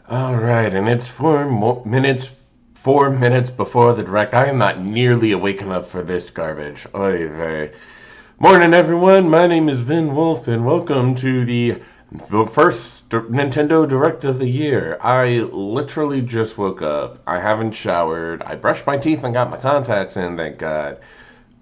All right, and it's 4 minutes before the direct. I am not nearly awake enough for this garbage. Oy vey. Morning, everyone. My name is Vin Wolf, and welcome to the first Nintendo Direct of the year. I literally just woke up. I haven't showered. I brushed my teeth and got my contacts in, thank God.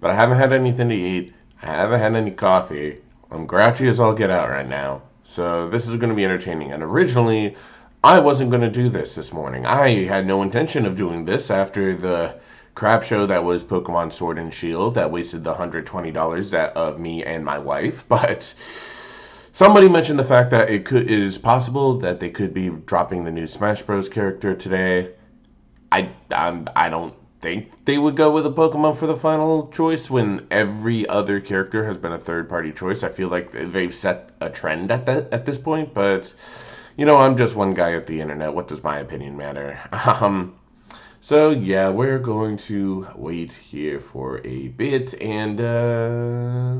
But I haven't had anything to eat. I haven't had any coffee. I'm grouchy as all get out right now. So this is going to be entertaining. And originally, I wasn't going to do this morning. I had no intention of doing this after the crap show that was Pokemon Sword and Shield that wasted the $120 that of me and my wife. But somebody mentioned the fact that it is possible that they could be dropping the new Smash Bros. Character today. I don't think they would go with a Pokemon for the final choice when every other character has been a third-party choice. I feel like they've set a trend at this point, but I'm just one guy at the internet. What does my opinion matter? So yeah, we're going to wait here for a bit, and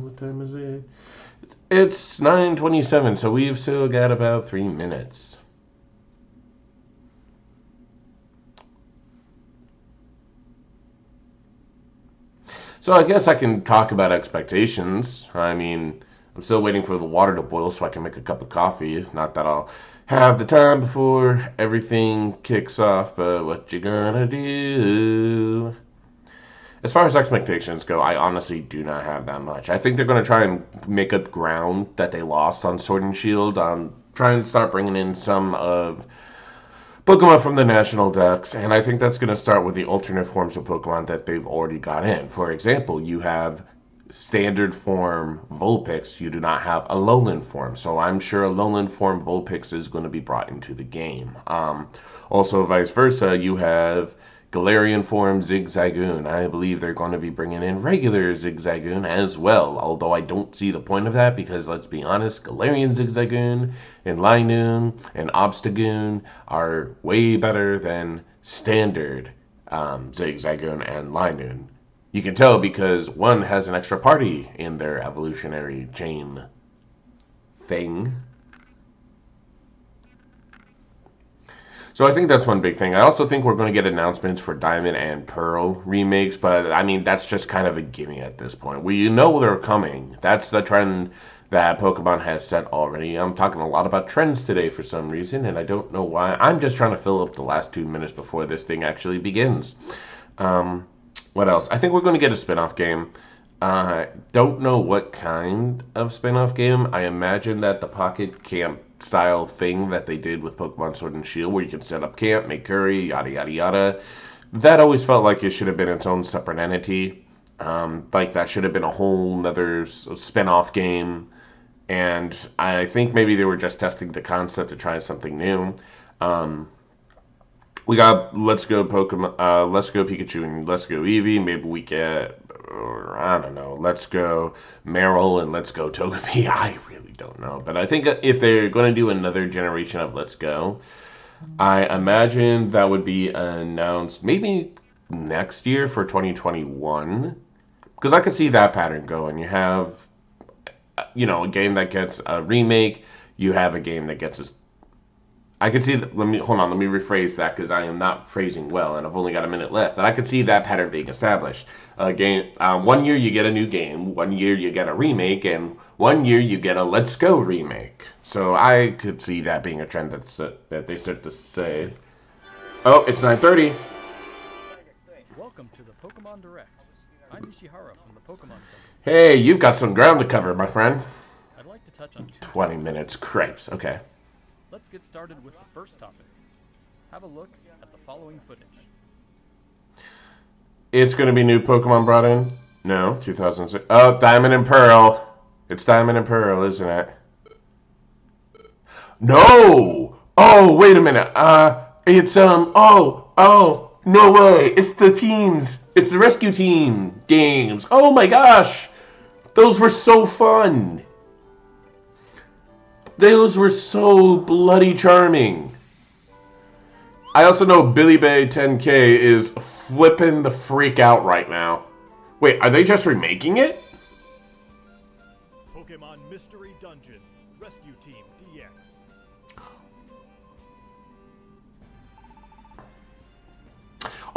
what time is it? It's 9:27, so we've still got about 3 minutes. So I guess I can talk about expectations. I mean, I'm still waiting for the water to boil so I can make a cup of coffee. Not that I'll have the time before everything kicks off, but what you gonna do? As far as expectations go, I honestly do not have that much. I think they're going to try and make up ground that they lost on Sword and Shield. Try and start bringing in some of Pokemon from the National Dex, and I think that's going to start with the alternate forms of Pokemon that they've already got in. For example, you have standard form Vulpix, you do not have a lowland form, so I'm sure a lowland form Vulpix is going to be brought into the game. Also, vice versa, you have Galarian form Zigzagoon. I believe they're going to be bringing in regular Zigzagoon as well, although I don't see the point of that because, let's be honest, Galarian Zigzagoon and Linoon and Obstagoon are way better than standard Zigzagoon and Linoon. You can tell because one has an extra party in their evolutionary chain thing. So I think that's one big thing. I also think we're going to get announcements for Diamond and Pearl remakes, but I mean, that's just kind of a gimme at this point. We know they're coming. That's the trend that Pokemon has set already. I'm talking a lot about trends today for some reason, and I don't know why. I'm just trying to fill up the last 2 minutes before this thing actually begins. What else? I think we're going to get a spin-off game. Don't know what kind of spin-off game. I imagine that the Pocket Camp style thing that they did with Pokemon Sword and Shield, where you can set up camp, make curry, yada yada yada. That always felt like it should have been its own separate entity. Like that should have been a whole nother spin-off game. And I think maybe they were just testing the concept to try something new. We got Let's Go Pokemon, Let's Go Pikachu, and Let's Go Eevee. Maybe we get, or I don't know, Let's Go Meryl and Let's Go Togepi. I really don't know. But I think if they're going to do another generation of Let's Go, I imagine that would be announced maybe next year for 2021. Because I could see that pattern going. You have, a game that gets a remake. You have a game that gets a I could see that. Let me rephrase that because I am not phrasing well, and I've only got a minute left. And I could see that pattern being established. Game, 1 year you get a new game, 1 year you get a remake, and 1 year you get a Let's Go remake. So I could see that being a trend that they start to say. Oh, it's 9:30. Welcome to the Pokemon Direct. I'm Ishihara from the Pokemon Company. Hey, you've got some ground to cover, my friend. I'd like to touch on 20 minutes, cripes. Okay. Let's get started with the first topic. Have a look at the following footage. It's going to be new Pokemon brought in? No, 2006. Oh, Diamond and Pearl. It's Diamond and Pearl, isn't it? No! Oh, wait a minute. No way. It's the teams. It's the rescue team games. Oh my gosh. Those were so fun. Those were so bloody charming. I also know Billy Bay 10K is flipping the freak out right now. Wait, are they just remaking it? Pokemon Mystery Dungeon Rescue Team DX.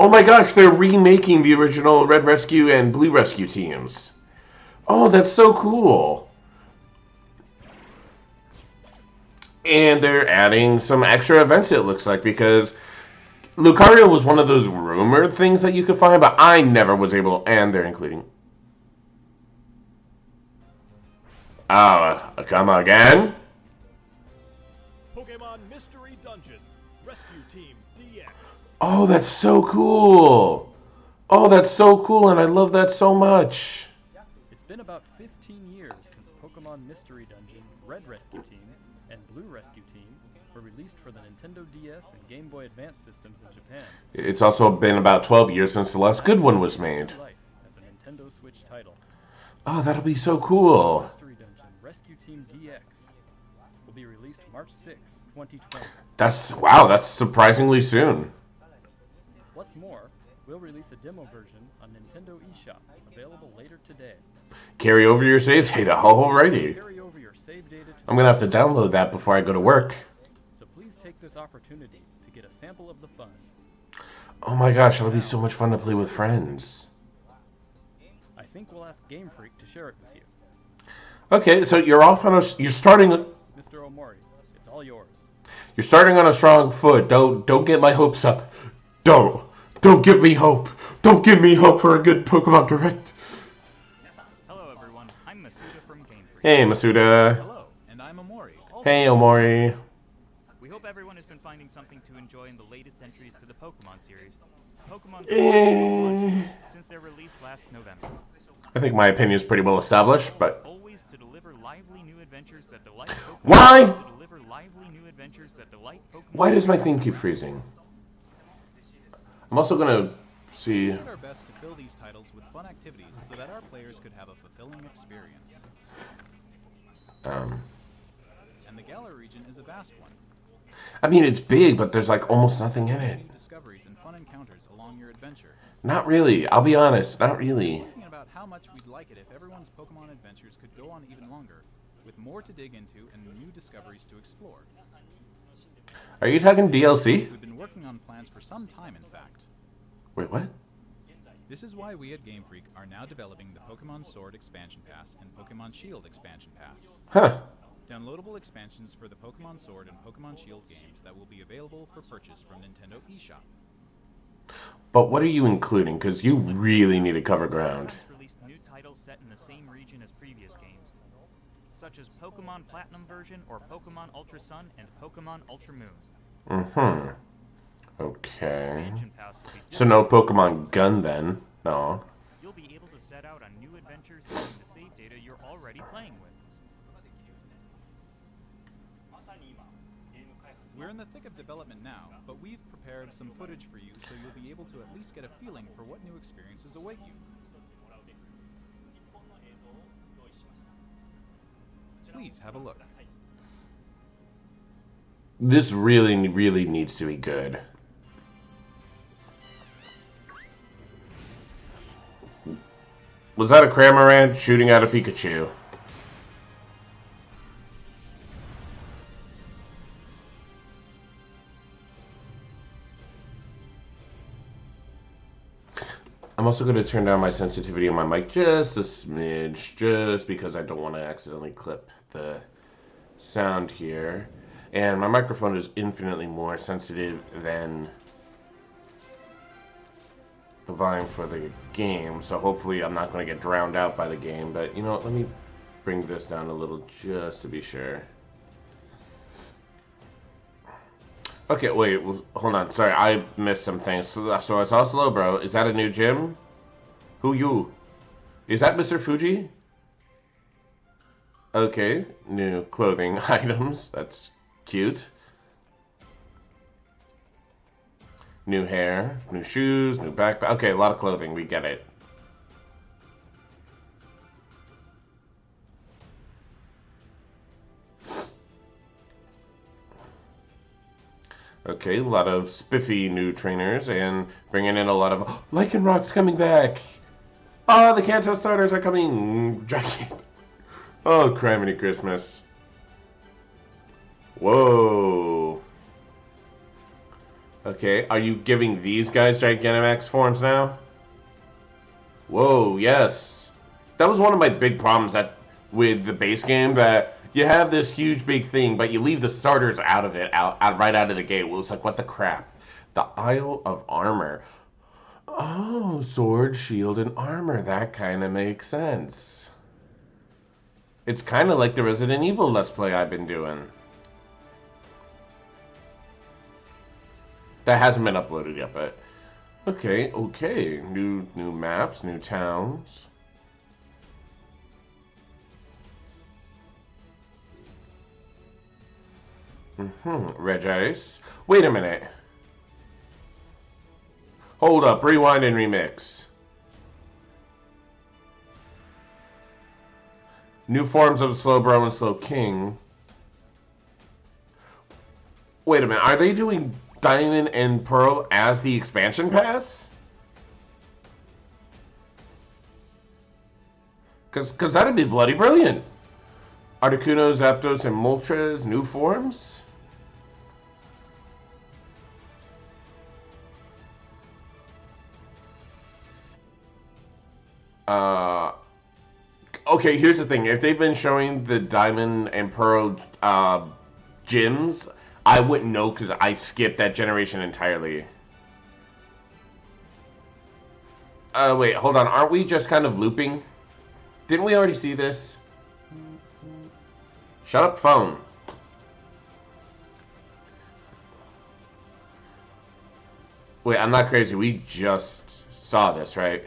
Oh my gosh, they're remaking the original Red Rescue and Blue Rescue teams. Oh, that's so cool. And they're adding some extra events, it looks like, because Lucario was one of those rumored things that you could find, but I never was able, and they're including... Oh, come again? Pokemon Mystery Dungeon Rescue Team DX. Oh, that's so cool. Oh, that's so cool, and I love that so much. It's been about 15 years since Pokemon Mystery Dungeon, Red Rescue Team, and Blue Rescue Team were released for the Nintendo DS and Game Boy Advance systems in Japan. It's also been about 12 years since the last good one was made. Life as a Nintendo Switch title. Oh, that'll be so cool. Mystery Dungeon Rescue Team DX will be released March 6, 2020. That's surprisingly soon. What's more, we'll release a demo version on Nintendo eShop, available later today. Carry over your save data. Alrighty. Carry over your save data to I'm gonna have to download that before I go to work. So please take this opportunity to get a sample of the fun. Oh my gosh, it'll be so much fun to play with friends. I think we'll ask Game Freak to share it with you. Okay, so you're starting Mr. Omori, it's all yours. on a strong foot. Don't get my hopes up. Don't give me hope. Don't give me hope for a good Pokemon Direct. Hello everyone, I'm Masuda from Game Freak. Hey, Masuda. Hello, and I'm Omori. Hey, Omori. We hope everyone has been finding something to enjoy in the latest entries to the Pokemon series. Pokemon since their release last November. I think my opinion is pretty well established, but Always to deliver lively new adventures that delight Pokemon. Why? To deliver lively new adventures that delight Pokemon. Why does my thing keep freezing? I'm also gonna see. We did our best to fill these titles with fun activities so that our players could have a fulfilling experience. And the Galar region is a vast one. I mean, it's big, but there's like almost nothing in it. New discoveries and fun encounters along your adventure. Not really. I'll be honest. Not really. Thinking about how much we'd like it if everyone's Pokemon adventures could go on even longer, with more to dig into and new discoveries to explore. Are you talking DLC? We've been working on plans for some time, in fact. Wait, what? This is why we at Game Freak are now developing the Pokemon Sword Expansion Pass and Pokemon Shield Expansion Pass. Huh. Downloadable expansions for the Pokemon Sword and Pokemon Shield games that will be available for purchase from Nintendo eShop. But what are you including? Because you really need to cover ground. Sometimes released new titles set in the same region as previous games, such as Pokemon Platinum version or Pokemon Ultra Sun and Pokemon Ultra Moon. Mm-hmm. This Okay. expansion pass will be So no Pokemon Gun then? No. You'll be able to set out on new adventures using the save data you're already playing with. We're in the thick of development now, but we've prepared some footage for you so you'll be able to at least get a feeling for what new experiences await you. Please have a look. This really, really needs to be good. Was that a Cramorant shooting at a Pikachu? I'm also going to turn down my sensitivity on my mic just a smidge, just because I don't want to accidentally clip the sound here. And my microphone is infinitely more sensitive than the volume for the game, so hopefully I'm not going to get drowned out by the game. But you know what, let me bring this down a little just to be sure. Okay, wait, hold on. Sorry, I missed some things. So I saw Slowbro. Is that a new gym? Who you? Is that Mr. Fuji? Okay, new clothing items. That's cute. New hair, new shoes, new backpack. Okay, a lot of clothing. We get it. Okay, a lot of spiffy new trainers and bringing in a lot of Lycanroc's coming back. Oh, the Kanto starters are coming. Jackie. Oh, criminy Christmas. Whoa. Okay, are you giving these guys Gigantamax forms now? Whoa, yes. That was one of my big problems with the base game, that you have this huge big thing, but you leave the starters out of it, right out of the gate. Well, it's like, what the crap? The Isle of Armor. Oh, sword, shield, and armor. That kind of makes sense. It's kind of like the Resident Evil Let's Play I've been doing. That hasn't been uploaded yet, but... Okay. New maps, new towns. Red Ice. Wait a minute. Hold up, rewind and remix. New forms of Slowbro and Slow King. Wait a minute, are they doing Diamond and Pearl as the expansion pass? Cause that'd be bloody brilliant. Articuno, Zapdos, and Moltres, new forms? Okay, here's the thing. If they've been showing the Diamond and Pearl gyms, I wouldn't know because I skipped that generation entirely. Wait, hold on. Aren't we just kind of looping? Didn't we already see this? Shut up, phone. Wait, I'm not crazy. We just saw this, right?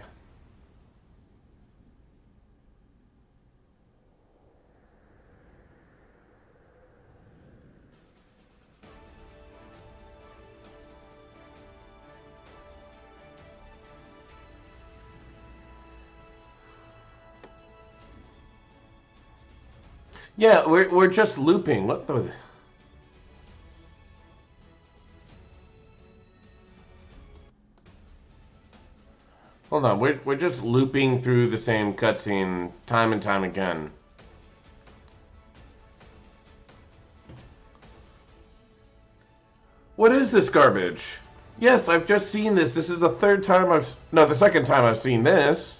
Yeah, we're just looping. What the... Hold on, we're just looping through the same cutscene time and time again. What is this garbage? Yes, I've just seen this. This is the third time the second time I've seen this.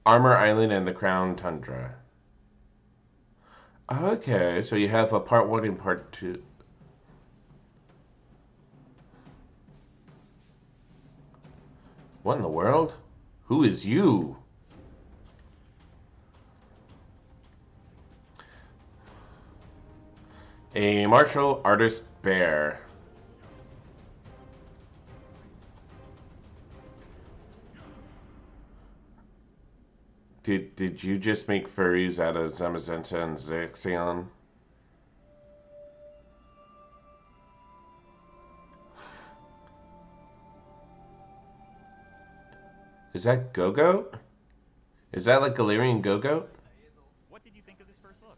Armor Island and the Crown Tundra. Okay, so you have a part 1 and part 2. What in the world? Who is you? A martial artist bear. Did you just make furries out of Zamazenta and Zaxion? Is that Go-Goat? Is that like Galarian Go-Goat? What did you think of this first look?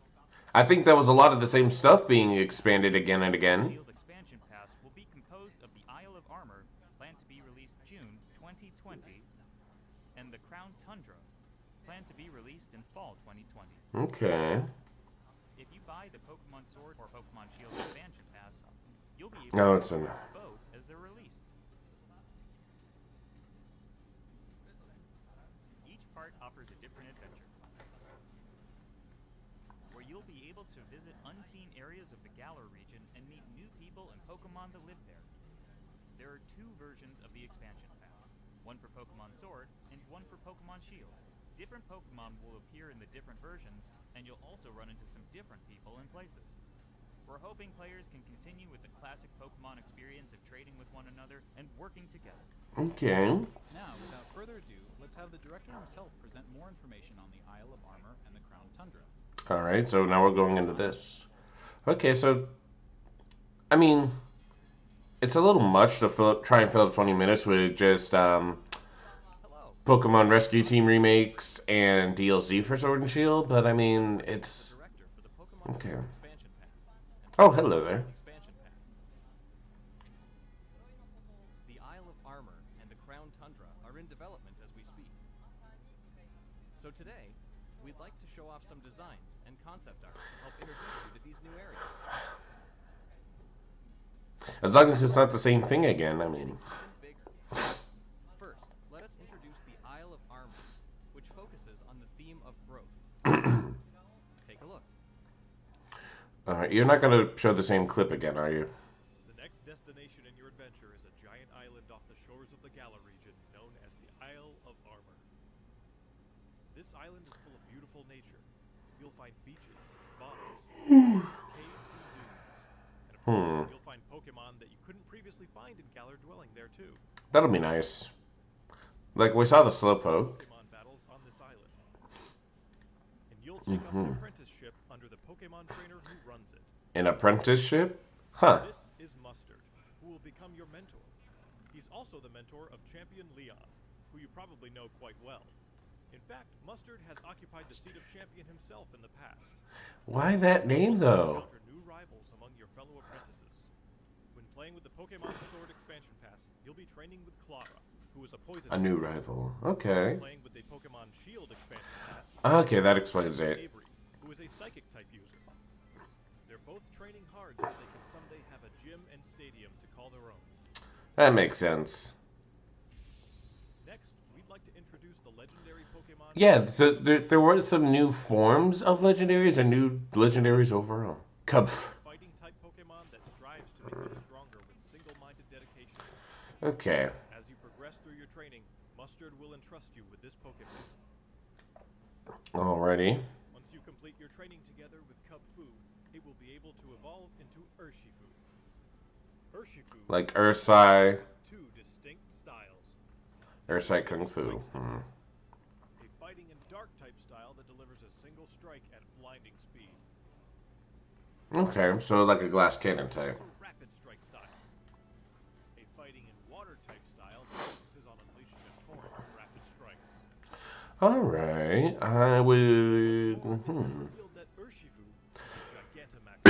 I think that was a lot of the same stuff being expanded again and again. Shield expansion pass will be composed of the Isle of Armor, planned to be released June 2020, and the Crown Tundra, planned to be released in fall 2020. Okay. If you buy the Pokemon Sword or Pokemon Shield expansion pass, you'll be able No, to it's play enough. both as they're released. Each part offers a different adventure, where you'll be able to visit unseen areas of the Galar region and meet new people and Pokemon that live there. There are 2 versions of the expansion pass, one for Pokemon Sword and one for Pokemon Shield. Different Pokemon will appear in the different versions, and you'll also run into some different people and places. We're hoping players can continue with the classic Pokemon experience of trading with one another and working together. Okay. Now, without further ado, let's have the director himself present more information on the Isle of Armor and the Crown Tundra. Alright, so now we're going into this. Okay, so... I mean... It's a little much to try and fill up 20 minutes with just, Pokemon Rescue Team remakes and DLC for Sword and Shield, but I mean, it's... Okay. Oh, hello there. So today, we'd like to show off some designs and concept art to help introduce you to these new areas. As long as it's not the same thing again, I mean. First, let us introduce the Isle of Armor, which focuses on the theme of growth. Take a look. Alright, you're not going to show the same clip again, are you? The next destination in your adventure is a giant island off the shores of the Gala region known as the Isle of Armor. This island is full of beautiful nature. You'll find beaches, bottoms, caves, and dunes. And of course, you'll find Pokemon that you couldn't previously find in Galar Dwelling there too. That'll be nice. Like, we saw the Slowpoke. Pokemon battles on this island. And you'll take up an apprenticeship under the Pokemon trainer who runs it. An apprenticeship? Huh. This is Mustard, who will become your mentor. He's also the mentor of Champion Leon, who you probably know quite well. In fact, Mustard has occupied the seat of champion himself in the past. Why that name, though? Encounter new rivals among your fellow apprentices. When playing with the Pokemon Sword expansion pass, you'll be training with Clara, who is a poison A new type rival. user. Okay. Playing with the Pokemon Shield expansion pass, Okay, that explains it. Avery, who is a psychic type user. They're both training hard so they can someday have a gym and stadium to call their own. That makes sense. Next, we'd like to introduce the legendary Pokemon. Yeah, so there were some new forms of legendaries and new legendaries overall. Cub. Fighting type Pokemon that strives to become stronger with single-minded dedication. Okay. As you progress through your training, Mustard will entrust you with this Pokemon. Alrighty. Once you complete your training together with Cub Fu, it will be able to evolve into Urshifu. Urshifu Like Ursai. two distinct styles. Ursai Kung Fu. A fighting and dark type style that delivers a single strike at blinding speed. Okay, so like a glass cannon type. Also rapid strike style. A fighting and water type style that focuses on unleashing a torrent of rapid strikes. Alright, I would... Revealed that Urshifu is a Gigantamax.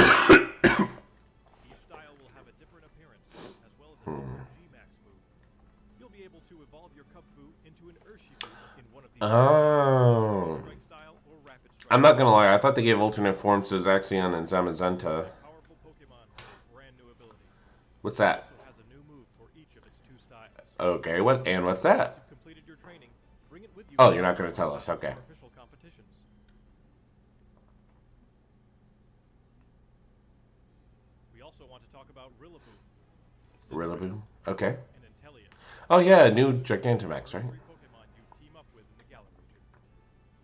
Each style will have a different appearance, as well as a different G-Max move. You'll be able to evolve your Cubfu into an Urshifu in one of these Oh. strike style or rapid strike. I'm not gonna lie, I thought they gave alternate forms to Zaxion and Zamazenta. Powerful Pokemon with a brand new ability. What's that? Also has a new move for each of its two styles. Okay, what's Once that? you've completed your training, bring it with you. Oh, you're not gonna tell us, okay. For official competitions. We also want to talk about Rillaboom. Rillaboom? Okay. And Inteleon. Oh yeah, new Gigantamax, right? Three Pokemon you team up with in the Galar region.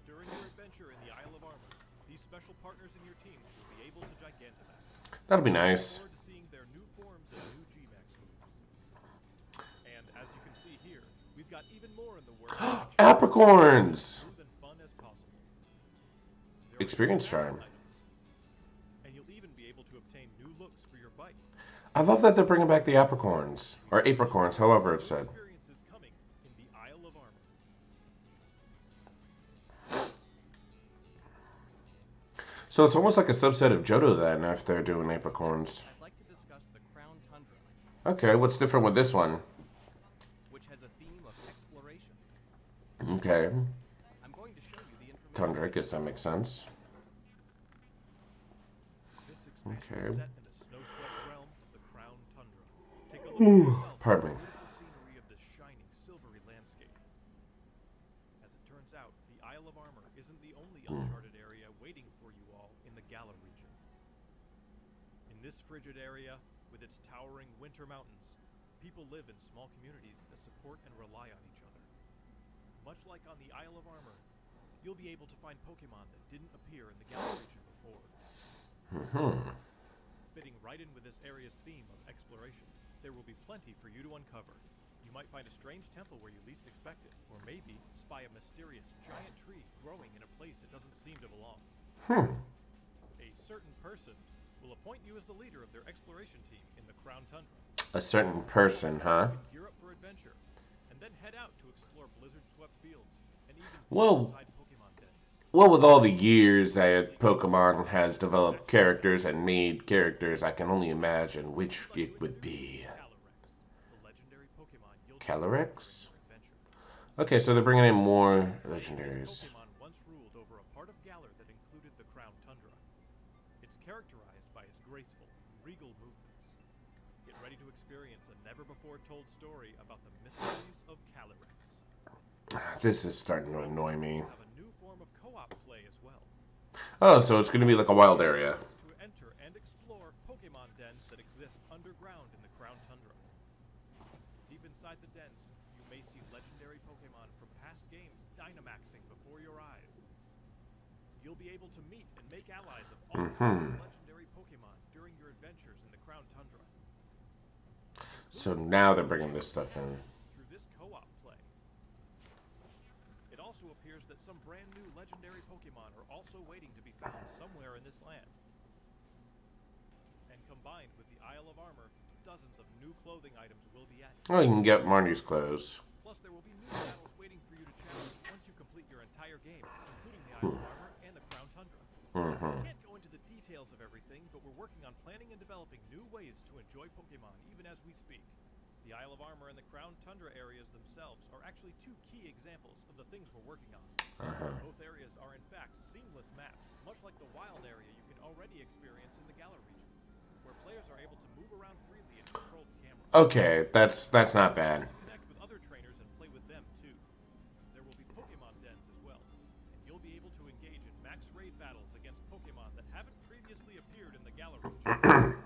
During your adventure in the Isle of Armor, these special partners in your teams will be able to Gigantamax. That'll be nice. Look forward to seeing their new forms and new G-Max moves. And as you can see here, we've got even more in the works. to make sure Apricorns! smooth and fun as possible. There are Experience new charm. items, and you'll even be able to obtain new looks for your bike. I love that they're bringing back the Apricorns. Or Apricorns, however it's said. Experiences coming in the Isle of Armor. So it's almost like a subset of Johto then, if they're doing Apricorns. I'd like to discuss the Crown Tundra, Okay, what's different with this one? which has a theme of exploration. Okay. I'm going to show you the information. Tundra, I guess that makes sense. This expansion Okay. is set in the snow-swept realm of the Crown Tundra. Take a look for yourself Pardon me. at the beautiful scenery of this shining, silvery landscape. As it turns out, the Isle of Armor isn't the only uncharted area waiting for you all in the Galar region. In this frigid area, with its towering winter mountains, people live in small communities that support and rely on each other. Much like on the Isle of Armor, you'll be able to find Pokemon that didn't appear in the Galar region before. Fitting right in with this area's theme of exploration, there will be plenty for you to uncover. You might find a strange temple where you least expect it, or maybe spy a mysterious giant tree growing in a place it doesn't seem to belong. A certain person will appoint you as the leader of their exploration team in the Crown Tundra. A certain person, huh? You can gear up for adventure, and then head out to explore blizzard-swept fields, and even Whoa. inside Pokemon dens. Well, with all the years that Pokemon has developed characters and made characters, I can only imagine which it would be. Calyrex, the legendary Pokemon you'll Calyrex? for adventure. Okay, so they're bringing in more Say this legendaries. Pokemon ready to experience a never-before-told story about the mysteries of Calyrex. This is starting to annoy me. We have a new form of co-op play as well. Oh, so it's going to be like a wild area. To enter and explore Pokemon dens that exist underground in the Crown Tundra. Deep inside the dens, you may see legendary Pokemon from past games Dynamaxing before your eyes. You'll be able to meet and make allies of all kinds of legendary Pokemon during your adventures in the Crown Tundra. So now they're bringing this stuff in. Through this co-op play. It also appears that some brand new legendary Pokemon are also waiting to be found somewhere in this land. And combined with the Isle of Armor, dozens of new clothing items will be added. Oh, you can get Marnie's clothes. Plus, there will be new battles waiting for you to challenge once you complete your entire game, including the Isle of Armor and the Crown Tundra. We can't go into the details of everything, but we're working on planning and developing new ways to enjoy Pokemon even as we speak. The Isle of Armor and the Crown Tundra areas themselves are actually two key examples of the things we're working on. Both areas are in fact seamless maps, much like the wild area you can already experience in the Galar region, where players are able to move around freely and control the camera. Okay, that's not bad. Connect with other trainers and play with them too. There will be Pokemon dens as well, and you'll be able to engage in max raid battles against Pokemon that haven't previously appeared in the Galar region.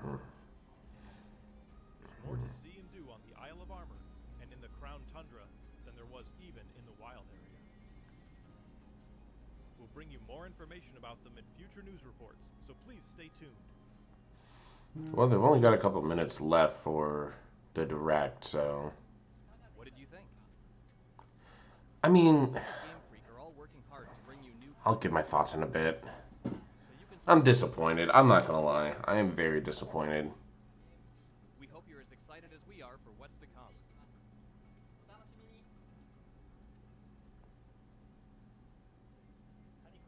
There's more to see and do on the Isle of Armor and in the Crown Tundra than there was even in the wild area. We'll bring you more information about them in future news reports, so please stay tuned. Well, they've only got a couple minutes left for the direct, so... What did you think? I mean, Game Freak are all working hard to bring you new I'll give my thoughts in a bit. so you can I'm disappointed. I'm not gonna lie. I am very disappointed. We hope you're as excited as we are for what's to come.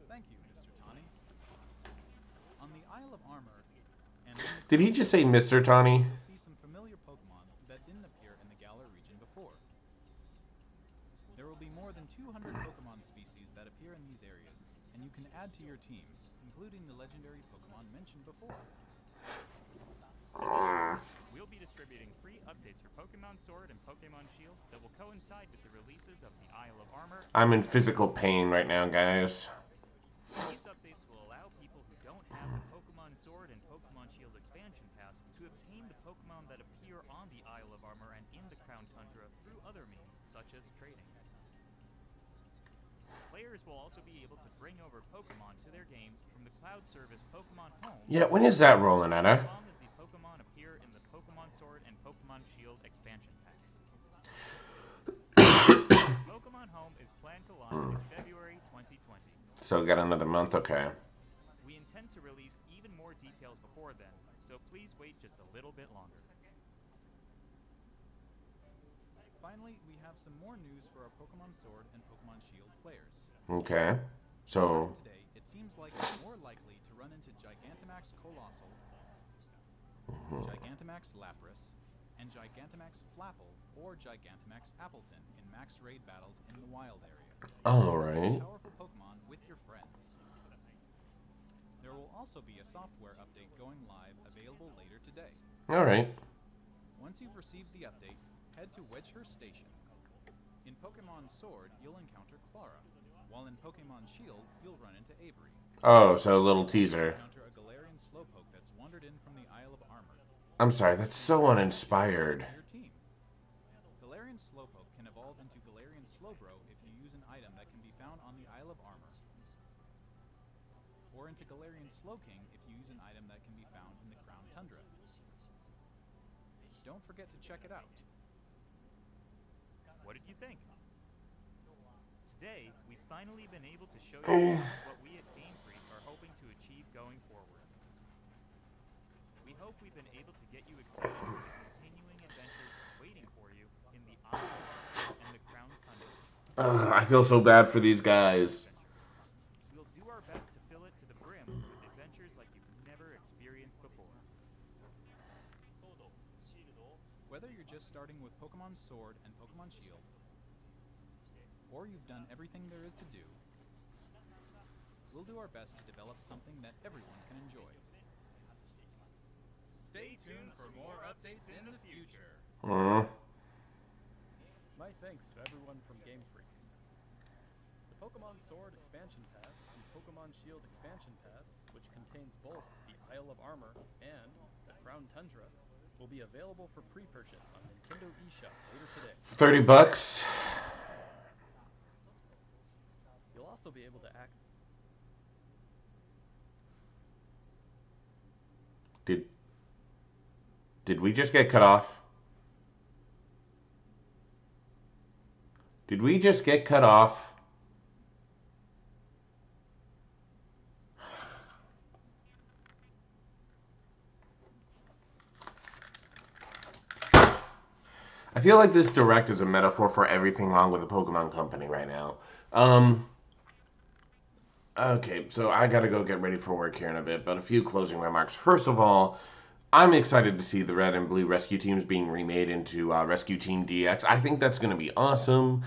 Thank you, Mr. Tani. On the Isle of Armor, and in the Did he just say Mr. Tawny? you'll see some familiar Pokemon that didn't appear in the Galar region before. There will be more than 200 Pokemon species that appear in these areas, and you can add to your team, including the legendary Pokemon mentioned before. We'll be distributing free updates for Pokemon Sword and Pokemon Shield that will coincide with the releases of the Isle of Armor. I'm in physical pain right now, guys. These updates will allow people who don't have the Pokemon Sword and Pokemon Shield expansion pass to obtain the Pokemon that appear on the Isle of Armor and in the Crown Tundra through other means, such as trading. Players will also be able to bring over Pokemon to their games from the cloud service Pokemon Home, Yeah, when is that rolling, as Anna? long as the Pokemon appear in the Pokemon Sword and Pokemon Shield expansion packs. Pokemon Home is planned to launch in February 2020. So got another month, okay. We intend to release even more details before then, so please wait just a little bit longer. Finally, we have some more news for our Pokemon Sword and Pokemon Shield players. Okay. So, Starting today, it seems like you're more likely to run into Gigantamax Colossal, Gigantamax Lapras, and Gigantamax Flapple or Gigantamax Appleton in max raid battles in the wild area. alright. Powerful Pokemon with your friends. There will also be a software update going live available later today. Alright. Once you've received the update, head to Wedgehurst Station. In Pokemon Sword, you'll encounter Clara, while in Pokemon Shield, you'll run into Avery. Oh, so a little teaser. Encounter a Galarian Slowpoke that's wandered in from the Isle of Armor. I'm sorry, that's so uninspired. To your team. Galarian Slowpoke can evolve into Galarian Slowbro if you use an item that can be found on the Isle of Armor. Or into Galarian Slowking if you use an item that can be found in the Crown Tundra. Don't forget to check it out. What did you think? Today, we've finally been able to show you what we at Game Freak are hoping to achieve going forward. We hope we've been able to get you excited for the continuing adventures waiting for you in the Isle of Armor and the Crown Tundra. I feel so bad for these guys. We'll do our best to fill it to the brim with adventures like you've never experienced before. Whether you're just starting with Pokemon Sword and Pokemon Shield, or you've done everything there is to do, we'll do our best to develop something that everyone can enjoy. Stay tuned for more updates in the future. My thanks to everyone from Game Freak. The Pokemon Sword Expansion Pass and Pokemon Shield Expansion Pass, which contains both the Isle of Armor and the Crown Tundra, will be available for pre-purchase on Nintendo eShop later today. $30. You'll also be able to Did we just get cut off? Did we just get cut off? I feel like this direct is a metaphor for everything wrong with the Pokemon Company right now. Okay, so I gotta go get ready for work here in a bit, but a few closing remarks. First of all, I'm excited to see the Red and Blue Rescue Teams being remade into Rescue Team DX. I think that's going to be awesome.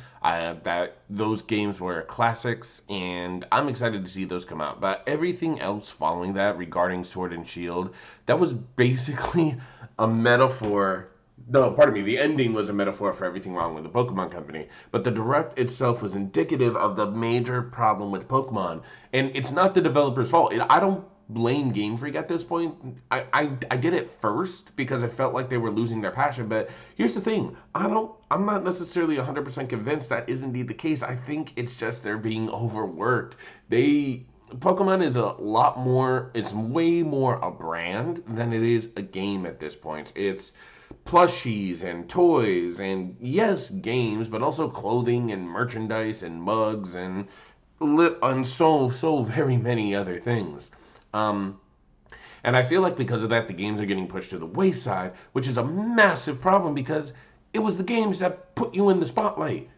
Those games were classics, and I'm excited to see those come out. But everything else following that regarding Sword and Shield, that was basically a metaphor. No, pardon me, the ending was a metaphor for everything wrong with the Pokemon Company. But the Direct itself was indicative of the major problem with Pokemon. And it's not the developer's fault. I don't blame Game Freak at this point. I did it first because I felt like they were losing their passion. But here's the thing. I'm not necessarily 100% convinced that is indeed the case. I think it's just they're being overworked. Pokemon is a lot more, it's way more a brand than it is a game at this point. It's plushies and toys and, yes, games, but also clothing and merchandise and mugs and so very many other things. And I feel like because of that, the games are getting pushed to the wayside, which is a massive problem because it was the games that put you in the spotlight.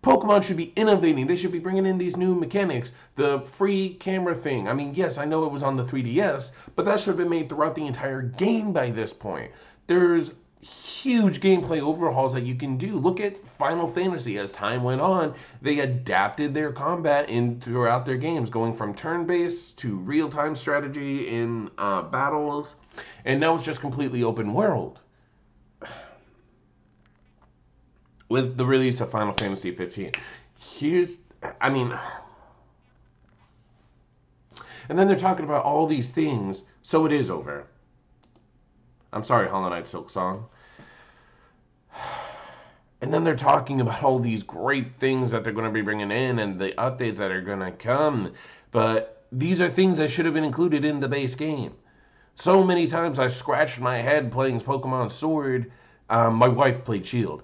Pokemon should be innovating. They should be bringing in these new mechanics. The free camera thing. I mean, yes, I know it was on the 3DS, but that should have been made throughout the entire game by this point. There's huge gameplay overhauls that you can do. Look at Final Fantasy. As time went on, they adapted their combat throughout their games, going from turn-based to real-time strategy in battles, and now it's just completely open world. With the release of Final Fantasy 15. And then they're talking about all these things, so it is over. I'm sorry, Hollow Knight Silk Song. And then they're talking about all these great things that they're going to be bringing in and the updates that are going to come. But these are things that should have been included in the base game. So many times I scratched my head playing Pokemon Sword. My wife played Shield.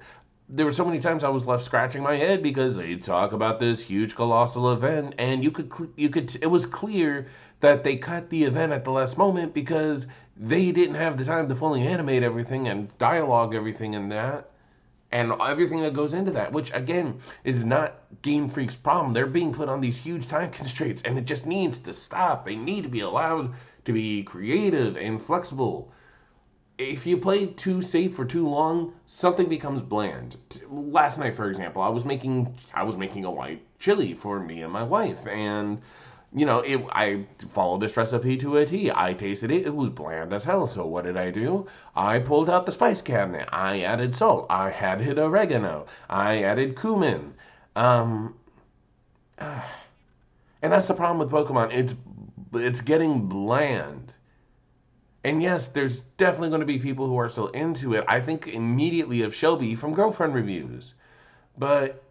There were so many times I was left scratching my head because they'd talk about this huge colossal event, and it was clear that they cut the event at the last moment because they didn't have the time to fully animate everything and dialogue everything in that, and everything that goes into that, which again is not Game Freak's problem. They're being put on these huge time constraints, and it just needs to stop. They need to be allowed to be creative and flexible. If you play too safe for too long, something becomes bland. Last night, for example, I was making a white chili for me and my wife, and I followed this recipe to a T. I tasted it; it was bland as hell. So what did I do? I pulled out the spice cabinet. I added salt. I added oregano. I added cumin. And that's the problem with Pokemon. It's getting bland. And yes, there's definitely going to be people who are still into it. I think immediately of Shelby from Girlfriend Reviews. But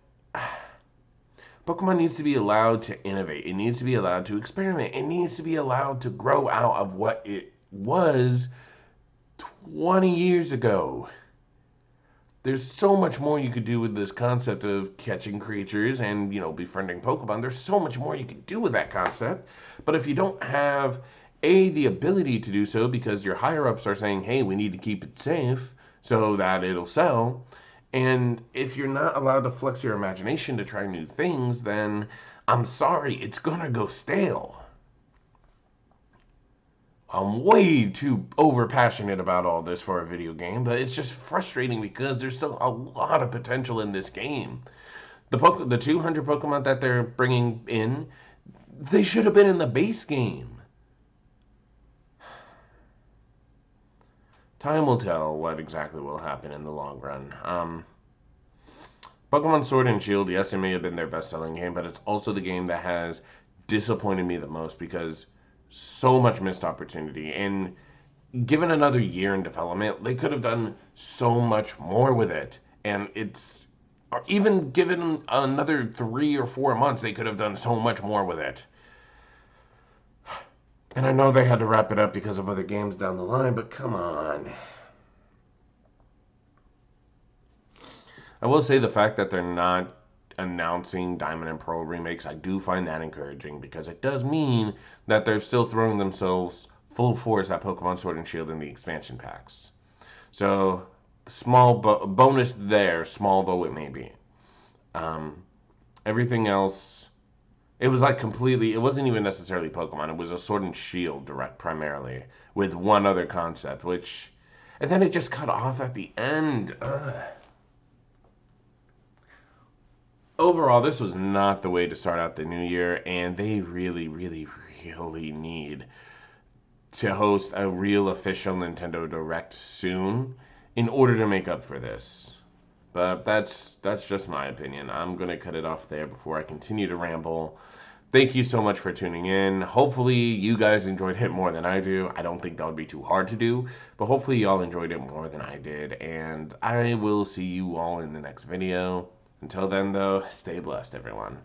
Pokemon needs to be allowed to innovate. It needs to be allowed to experiment. It needs to be allowed to grow out of what it was 20 years ago. There's so much more you could do with this concept of catching creatures and, befriending Pokemon. There's so much more you could do with that concept. But if you don't have the ability to do so because your higher-ups are saying, hey, we need to keep it safe so that it'll sell. And if you're not allowed to flex your imagination to try new things, then I'm sorry, it's gonna go stale. I'm way too over-passionate about all this for a video game, but it's just frustrating because there's still a lot of potential in this game. The 200 Pokemon that they're bringing in, they should have been in the base game. time will tell what exactly will happen in the long run. Pokemon Sword and Shield, yes, it may have been their best-selling game, but it's also the game that has disappointed me the most because so much missed opportunity. And given another year in development, they could have done so much more with it. And or even given another 3 or 4 months, they could have done so much more with it. And I know they had to wrap it up because of other games down the line, but come on. I will say the fact that they're not announcing Diamond and Pearl remakes, I do find that encouraging because it does mean that they're still throwing themselves full force at Pokemon Sword and Shield in the expansion packs. So, small bonus there, small though it may be. Everything else, it was like completely, it wasn't even necessarily Pokemon. It was a Sword and Shield direct primarily with one other concept, and then it just cut off at the end. Ugh. Overall, this was not the way to start out the new year, and they really, really, really need to host a real official Nintendo Direct soon in order to make up for this. But that's just my opinion. I'm going to cut it off there before I continue to ramble. Thank you so much for tuning in. Hopefully you guys enjoyed it more than I do. I don't think that would be too hard to do, but hopefully y'all enjoyed it more than I did. And I will see you all in the next video. Until then, though, stay blessed, everyone.